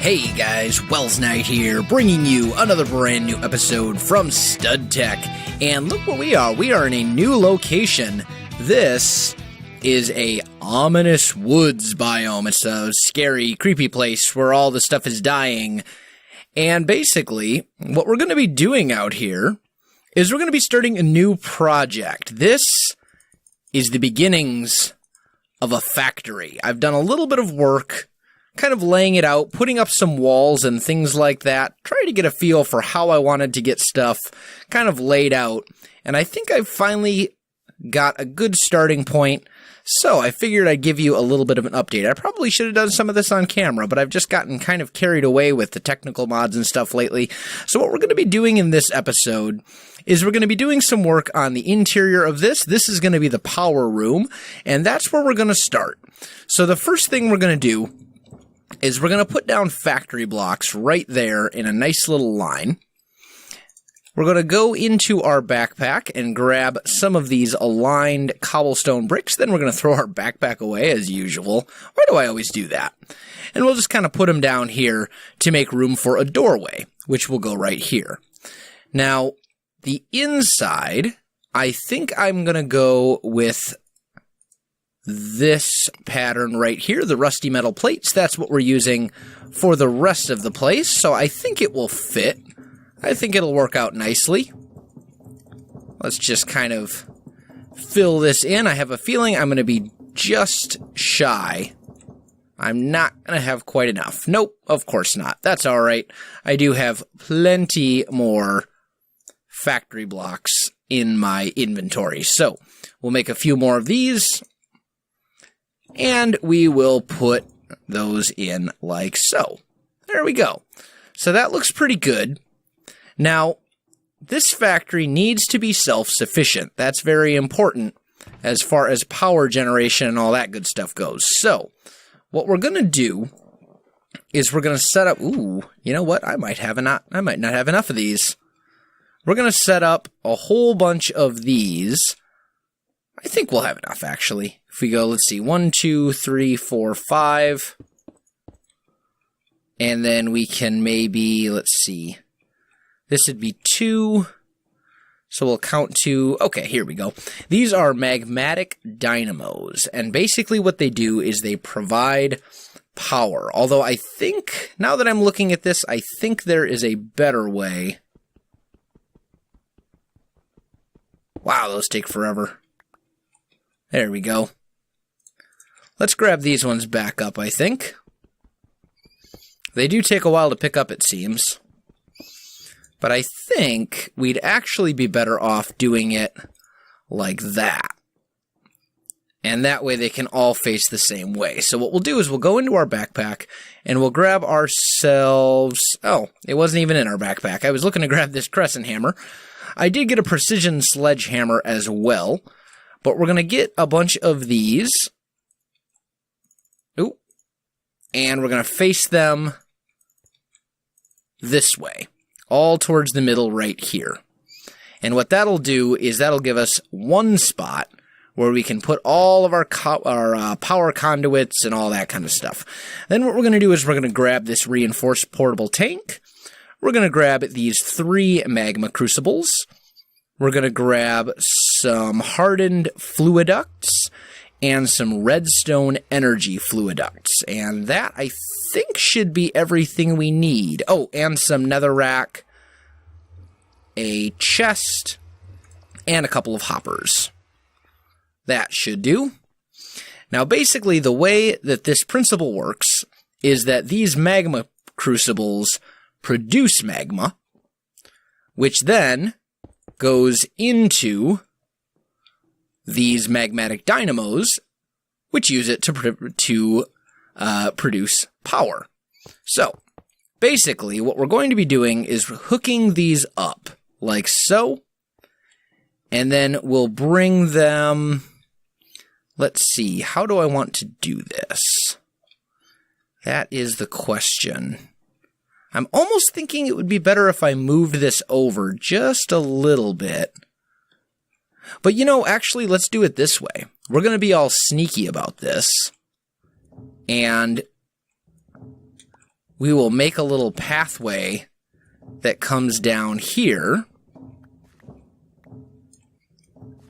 Hey guys, Welsknight here, bringing you another brand new episode from StudTech. And look where we are. We are in a new location. This is a ominous woods biome. It's a scary, creepy place where all the stuff is dying. And basically, what we're going to be doing out here is we're going to be starting a new project. This is the beginnings of a factory. I've done a little bit of work kind of laying it out, putting up some walls and things like that, trying to get a feel for how I wanted to get stuff kind of laid out. And I think I've finally got a good starting point. So I figured I'd give you a little bit of an update. I probably should have done some of this on camera, but I've just gotten kind of carried away with the technical mods and stuff lately. So what we're going to be doing in this episode is we're going to be doing some work on the interior of this. This is going to be the power room, and that's where we're going to start. So the first thing we're going to do is we're going to put down factory blocks right there in a nice little line. We're going to go into our backpack and grab some of these aligned cobblestone bricks. Then we're going to throw our backpack away as usual. Why do I always do that? And we'll just kind of put them down here to make room for a doorway, which will go right here. Now, the inside, I think I'm going to go with this pattern right here, the rusty metal plates. That's what we're using for the rest of the place, so I think it will fit. I think it'll work out nicely. Let's just kind of fill this in. I have a feeling I'm going to be just shy. I'm not going to have quite enough. Nope, of course not. That's all right. I do have plenty more factory blocks in my inventory. So we'll make a few more of these, and we will put those in like so. There we go. So that looks pretty good. Now, this factory needs to be self-sufficient. That's very important as far as power generation and all that good stuff goes. So, what we're going to do is we're going to set up... Ooh, you know what? I might not have enough of these. We're going to set up a whole bunch of these. I think we'll have enough, actually. If we go, let's see, 1, 2, 3, 4, 5. And then we can maybe, let's see, this would be 2. So we'll count 2. Okay, here we go. These are magmatic dynamos. And basically what they do is they provide power. Although I think, now that I'm looking at this, I think there is a better way. Wow, those take forever. There we go. Let's grab these ones back up, I think. They do take a while to pick up, it seems. But I think we'd actually be better off doing it like that. And that way they can all face the same way. So what we'll do is we'll go into our backpack and we'll grab ourselves... Oh, it wasn't even in our backpack. I was looking to grab this crescent hammer. I did get a precision sledgehammer as well. But we're going to get a bunch of these. Ooh. And we're going to face them this way. All towards the middle right here. And what that'll do is that'll give us one spot where we can put all of our power conduits and all that kind of stuff. Then what we're going to do is we're going to grab this reinforced portable tank. We're going to grab these 3 magma crucibles. We're going to grab some hardened fluiducts and some redstone energy fluiducts. And that, I think, should be everything we need. Oh, and some netherrack, a chest, and a couple of hoppers. That should do. Now, basically, the way that this principle works is that these magma crucibles produce magma, which then goes into these magmatic dynamos, which use it to produce power. So, basically, what we're going to be doing is hooking these up, like so, and then we'll bring them... Let's see, how do I want to do this? That is the question. I'm almost thinking it would be better if I moved this over just a little bit. But you know, actually, let's do it this way. We're going to be all sneaky about this. And we will make a little pathway that comes down here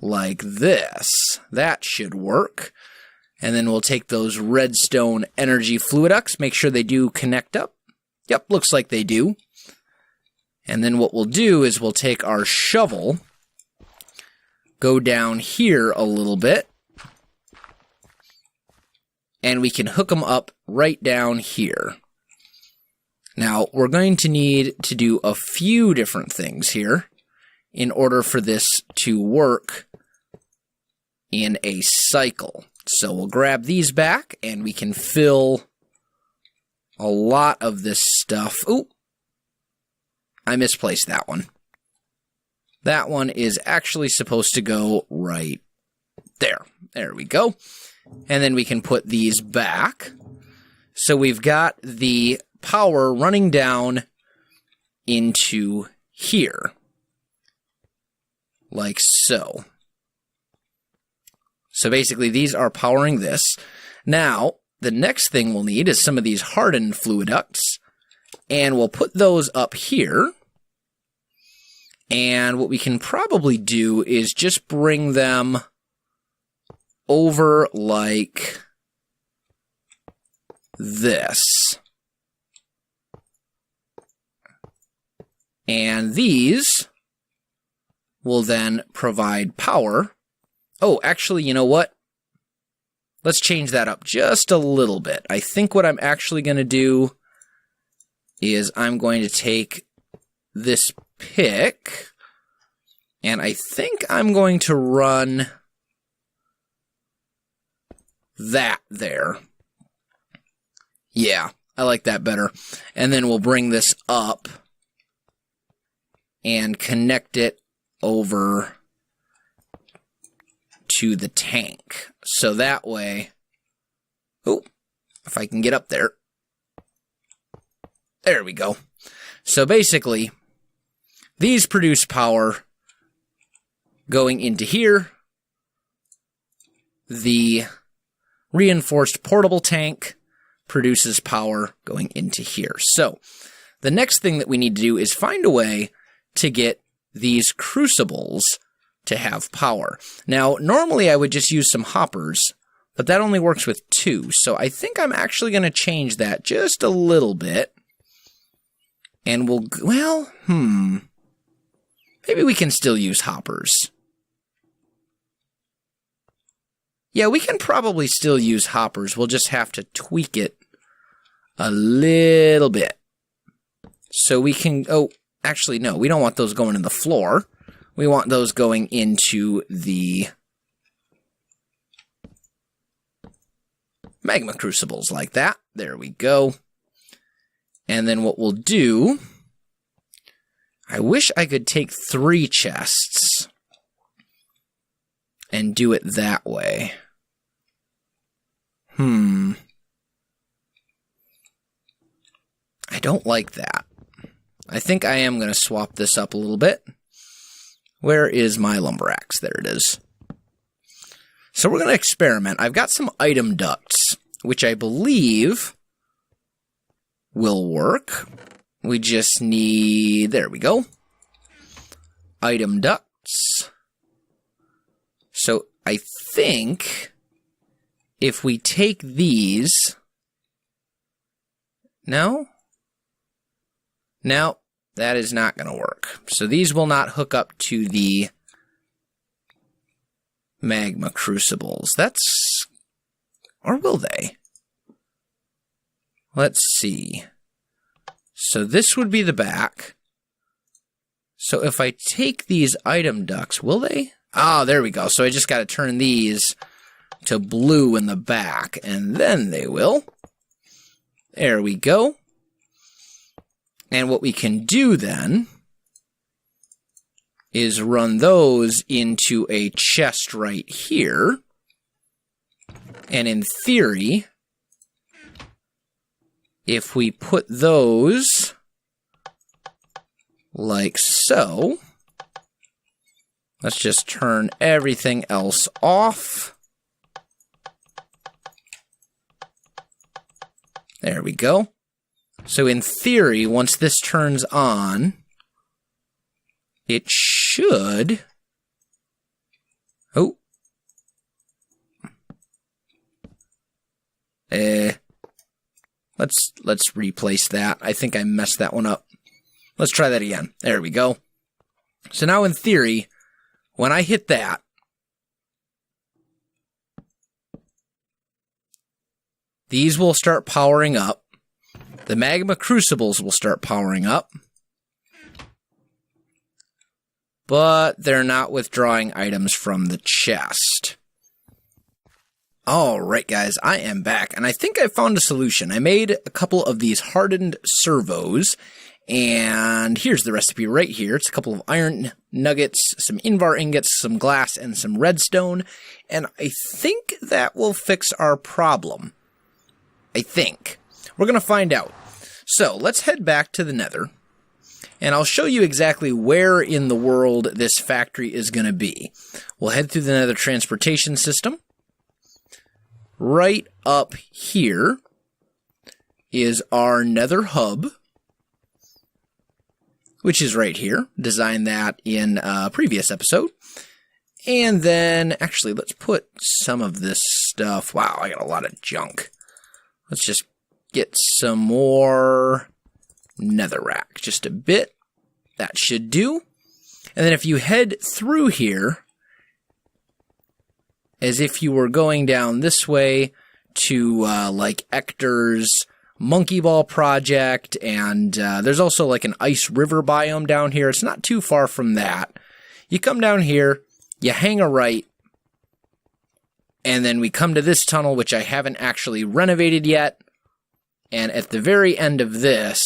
like this. That should work. And then we'll take those redstone energy fluiducts, make sure they do connect up. Yep, looks like they do. And then what we'll do is we'll take our shovel, go down here a little bit, and we can hook them up right down here. Now, we're going to need to do a few different things here in order for this to work in a cycle. So we'll grab these back, and we can fill a lot of this stuff. Ooh, I misplaced that one. That one is actually supposed to go right there. There we go. And then we can put these back. So we've got the power running down into here. Like so. So basically these are powering this. Now, the next thing we'll need is some of these hardened fluiducts. And we'll put those up here. And what we can probably do is just bring them over like this. And these will then provide power. Oh, actually, you know what? Let's change that up just a little bit. I think what I'm actually going to do is I'm going to take this pick, and I think I'm going to run that there. Yeah, I like that better. And then we'll bring this up and connect it over to the tank. So that way, oh, if I can get up there. There we go. So basically, these produce power going into here. The reinforced portable tank produces power going into here. So the next thing that we need to do is find a way to get these crucibles to have power. Now, normally I would just use some hoppers, but that only works with 2. So I think I'm actually going to change that just a little bit. And we'll, well, maybe we can still use hoppers. Yeah, we can probably still use hoppers. We'll just have to tweak it a little bit. So we can, oh, actually, no, we don't want those going in the floor. We want those going into the magma crucibles like that. There we go. And then what we'll do, I wish I could take 3 chests and do it that way. I don't like that. I think I am going to swap this up a little bit. Where is my lumber axe? There it is. So we're going to experiment. I've got some item ducts, which I believe will work. We just need, there we go, item ducts. So I think if we take these, no, that is not going to work. So these will not hook up to the magma crucibles. That's, or will they? Let's see. So this would be the back. So if I take these item ducts, will they? Ah, there we go. So I just got to turn these to blue in the back, and then they will. There we go. And what we can do then is run those into a chest right here. And in theory, if we put those like so, let's just turn everything else off. There we go. So in theory, once this turns on, it should... Oh. Let's replace that. I think I messed that one up. Let's try that again. There we go. So now in theory, when I hit that, these will start powering up. The magma crucibles will start powering up. But they're not withdrawing items from the chest. Alright guys, I am back, and I think I found a solution. I made a couple of these hardened servos, and here's the recipe right here. It's a couple of iron nuggets, some invar ingots, some glass, and some redstone, and I think that will fix our problem. I think. We're going to find out. So, let's head back to the Nether, and I'll show you exactly where in the world this factory is going to be. We'll head through the Nether transportation system. Right up here is our Nether hub, which is right here. Designed that in a previous episode. And then, actually, let's put some of this stuff. Wow, I got a lot of junk. Let's just get some more netherrack. Just a bit. That should do. And then if you head through here, as if you were going down this way to, like, Ector's Monkey Ball project, and there's also, like, an ice river biome down here. It's not too far from that. You come down here, you hang a right, and then we come to this tunnel, which I haven't actually renovated yet, and at the very end of this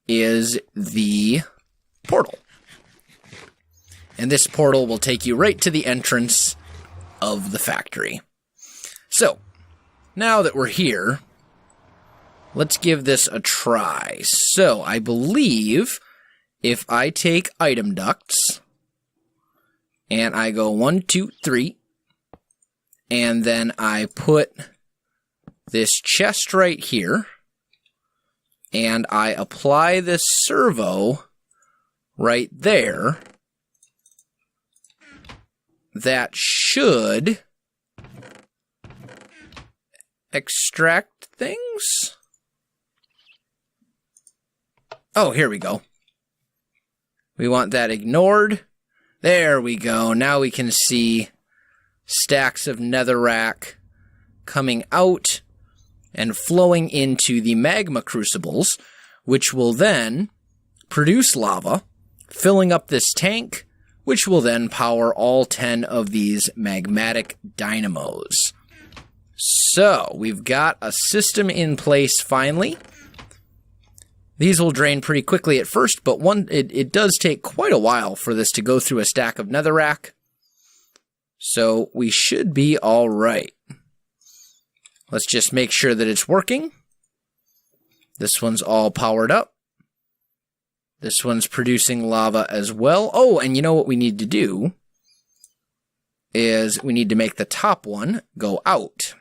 is the portal. And this portal will take you right to the entrance of the factory. So, now that we're here, let's give this a try. So, I believe if I take item ducts, and I go 1, 2, 3, and then I put this chest right here, and I apply this servo right there, that should extract things. Oh, here we go. We want that ignored. There we go. Now we can see stacks of netherrack coming out and flowing into the magma crucibles, which will then produce lava, filling up this tank, which will then power all 10 of these magmatic dynamos. So, we've got a system in place finally. These will drain pretty quickly at first, but it does take quite a while for this to go through a stack of netherrack. So, we should be alright. Let's just make sure that it's working. This one's all powered up. This one's producing lava as well. Oh, and you know what we need to do is we need to make the top one go out.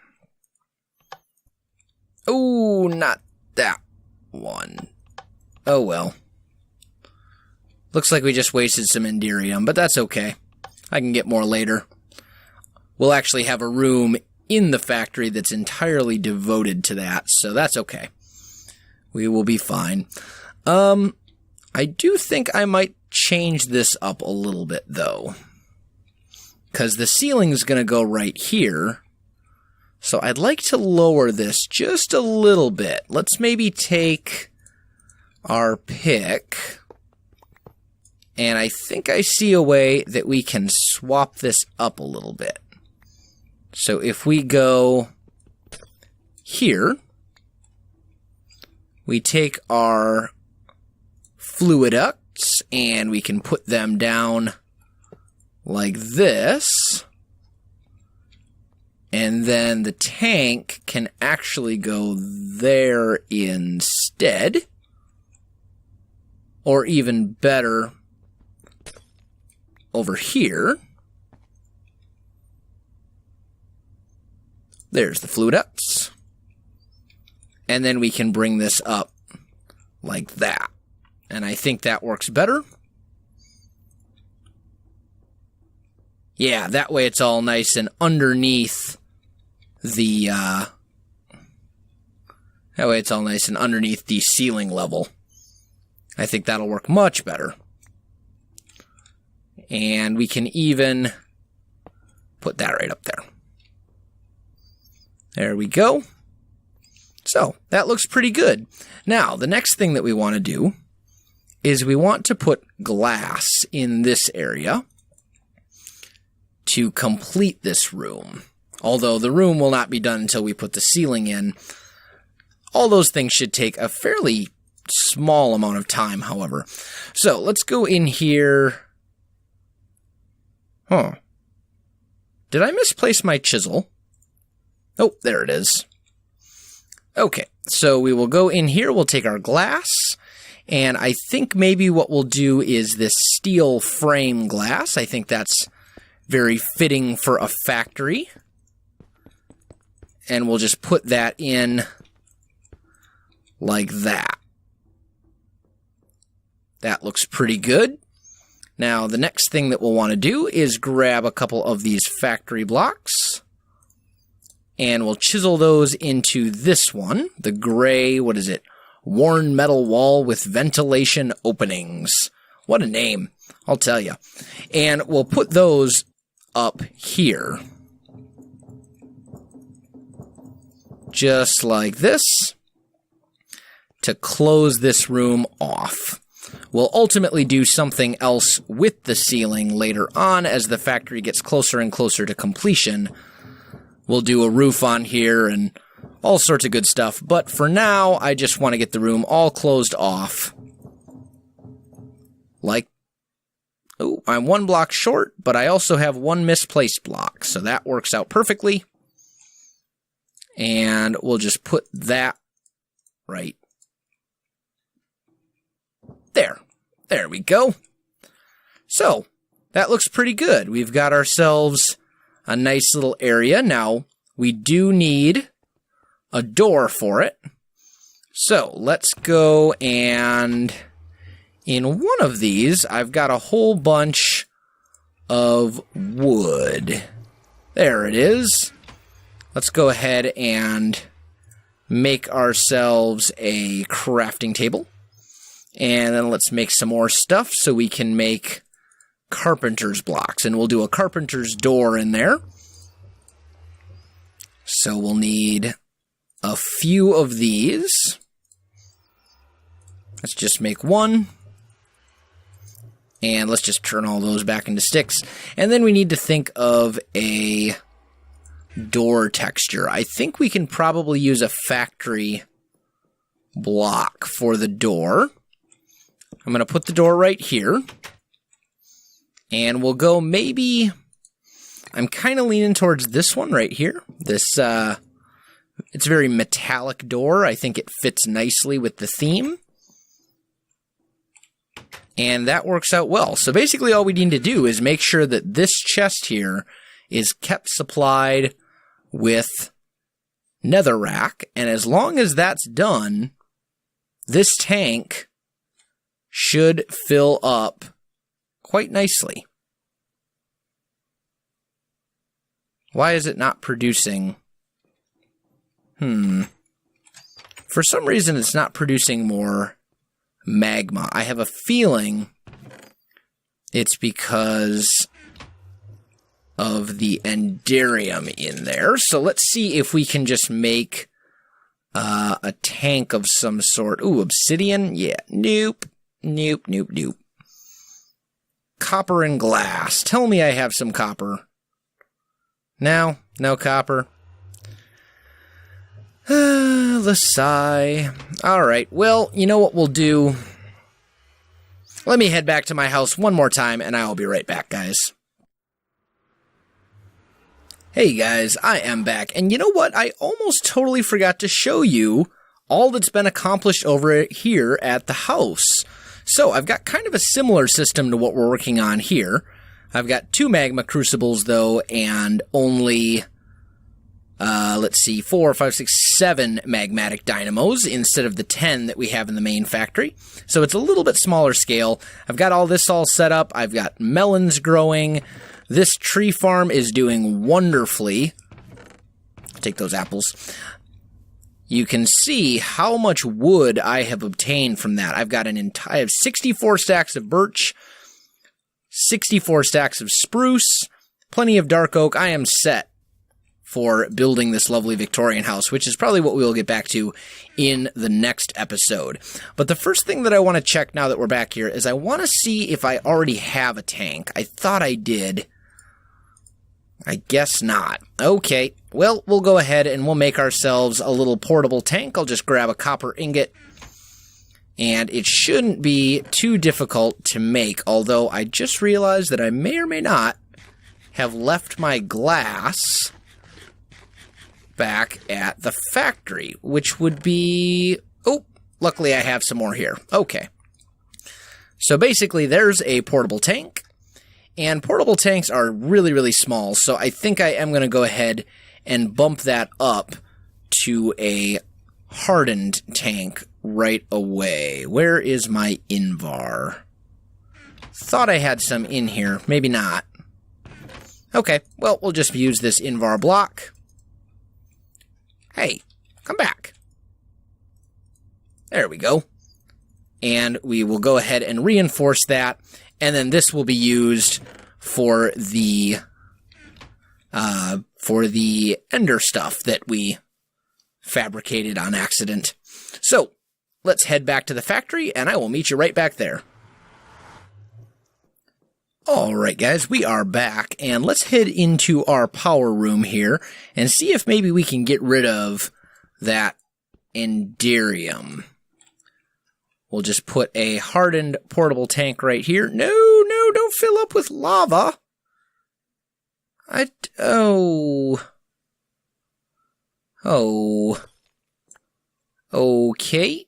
Oh, not that one. Oh, well. Looks like we just wasted some Enderium, but that's okay. I can get more later. We'll actually have a room in the factory that's entirely devoted to that, so that's okay. We will be fine. I do think I might change this up a little bit, though. Because the ceiling's going to go right here. So I'd like to lower this just a little bit. Let's maybe take our pick. And I think I see a way that we can swap this up a little bit. So if we go here, we take our fluiducts, and we can put them down like this. And then the tank can actually go there instead. Or even better, over here. There's the fluiducts. And then we can bring this up like that. And I think that works better. Yeah, that way it's all nice and underneath the, that way it's all nice and underneath the ceiling level. I think that'll work much better. And we can even put that right up there. There we go. So, that looks pretty good. Now, the next thing that we want to do is we want to put glass in this area to complete this room. Although the room will not be done until we put the ceiling in. All those things should take a fairly small amount of time, however. So, let's go in here. Huh. Did I misplace my chisel? Oh, there it is. Okay, so we will go in here, we'll take our glass, and I think maybe what we'll do is this steel frame glass. I think that's very fitting for a factory. And we'll just put that in like that. That looks pretty good. Now, the next thing that we'll want to do is grab a couple of these factory blocks. And we'll chisel those into this one. The gray, what is it? Worn metal wall with ventilation openings. What a name, I'll tell you. And we'll put those up here. Just like this. To close this room off. We'll ultimately do something else with the ceiling later on as the factory gets closer and closer to completion. We'll do a roof on here and all sorts of good stuff. But for now, I just want to get the room all closed off. Like, oh, I'm one block short, but I also have one misplaced block. So that works out perfectly. And we'll just put that right there. There we go. So, that looks pretty good. We've got ourselves a nice little area. Now, we do need a door for it. So, let's go and in one of these, I've got a whole bunch of wood. There it is. Let's go ahead and make ourselves a crafting table. And then let's make some more stuff so we can make carpenter's blocks. And we'll do a carpenter's door in there. So we'll need a few of these. Let's just make one. And let's just turn all those back into sticks. And then we need to think of a door texture. I think we can probably use a factory block for the door. I'm going to put the door right here. And we'll go maybe... I'm kind of leaning towards this one right here. This, it's a very metallic door. I think it fits nicely with the theme. And that works out well. So basically all we need to do is make sure that this chest here is kept supplied with netherrack. And as long as that's done, this tank should fill up quite nicely. Why is it not producing? For some reason, it's not producing more magma. I have a feeling it's because of the enderium in there. So let's see if we can just make a tank of some sort. Ooh, obsidian? Yeah, nope. Nope, nope, nope. Copper and glass. Tell me I have some copper. No? No copper? The sigh. Alright, well, you know what we'll do? Let me head back to my house one more time, and I will be right back, guys. Hey guys, I am back, and you know what? I almost totally forgot to show you all that's been accomplished over here at the house. So, I've got kind of a similar system to what we're working on here. I've got 2 magma crucibles, though, and only let's see, 4, 5, 6, 7 magmatic dynamos instead of the 10 that we have in the main factory. So it's a little bit smaller scale. I've got all this all set up. I've got melons growing. This tree farm is doing wonderfully. Take those apples. You can see how much wood I have obtained from that. I've got I have 64 stacks of birch, 64 stacks of spruce, plenty of dark oak. I am set for building this lovely Victorian house, which is probably what we will get back to in the next episode. But the first thing that I want to check now that we're back here is I want to see if I already have a tank. I thought I did. I guess not. Okay, well, we'll go ahead and we'll make ourselves a little portable tank. I'll just grab a copper ingot, and it shouldn't be too difficult to make, although I just realized that I may or may not have left my glass back at the factory, which would be... Oh, luckily I have some more here. Okay. So basically, there's a portable tank. And portable tanks are really, really small, so I think I am going to go ahead and bump that up to a hardened tank right away. Where is my Invar? Thought I had some in here. Maybe not. Okay, well, we'll just use this Invar block. Hey, come back. There we go. And we will go ahead and reinforce that. And then this will be used for the ender stuff that we fabricated on accident. So, let's head back to the factory, and I will meet you right back there. Alright guys, we are back, and let's head into our power room here, and see if maybe we can get rid of that enderium. We'll just put a hardened portable tank right here. No, don't fill up with lava. Oh. Okay.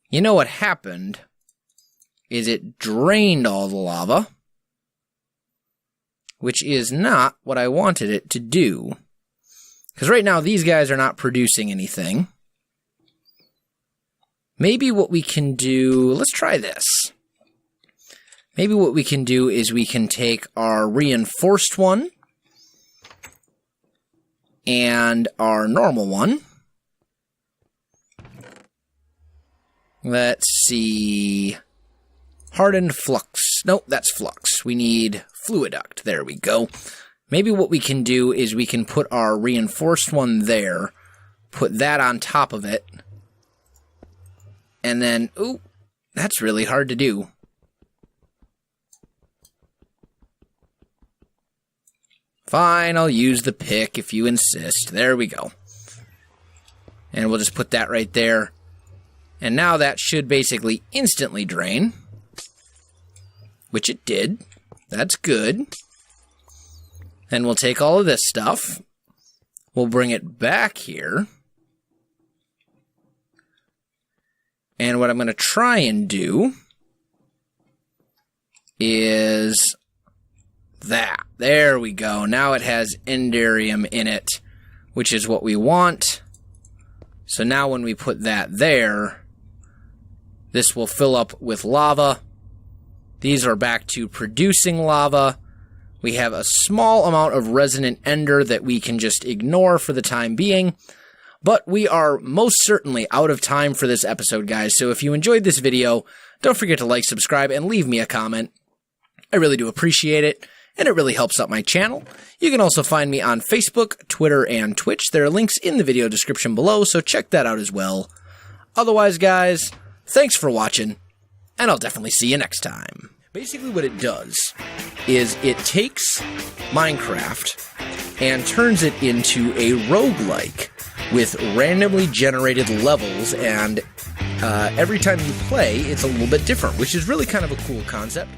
You know what happened is it drained all the lava, which is not what I wanted it to do. Because right now, these guys are not producing anything. Maybe what we can do... Let's try this. Maybe what we can do is we can take our reinforced one and our normal one. Let's see... Hardened flux. Nope, that's flux. We need fluiduct. There we go. Maybe what we can do is we can put our reinforced one there, put that on top of it, and then, ooh, that's really hard to do. Fine, I'll use the pick if you insist. There we go. And we'll just put that right there. And now that should basically instantly drain, which it did. That's good. Then we'll take all of this stuff, we'll bring it back here, and what I'm going to try and do is that. There we go. Now it has enderium in it, which is what we want. So now when we put that there, this will fill up with lava. These are back to producing lava. We have a small amount of resonant ender that we can just ignore for the time being. But we are most certainly out of time for this episode, guys. So if you enjoyed this video, don't forget to like, subscribe, and leave me a comment. I really do appreciate it, and it really helps out my channel. You can also find me on Facebook, Twitter, and Twitch. There are links in the video description below, so check that out as well. Otherwise, guys, thanks for watching, and I'll definitely see you next time. Basically what it does is it takes Minecraft and turns it into a roguelike with randomly generated levels, and every time you play, it's a little bit different, which is really kind of a cool concept.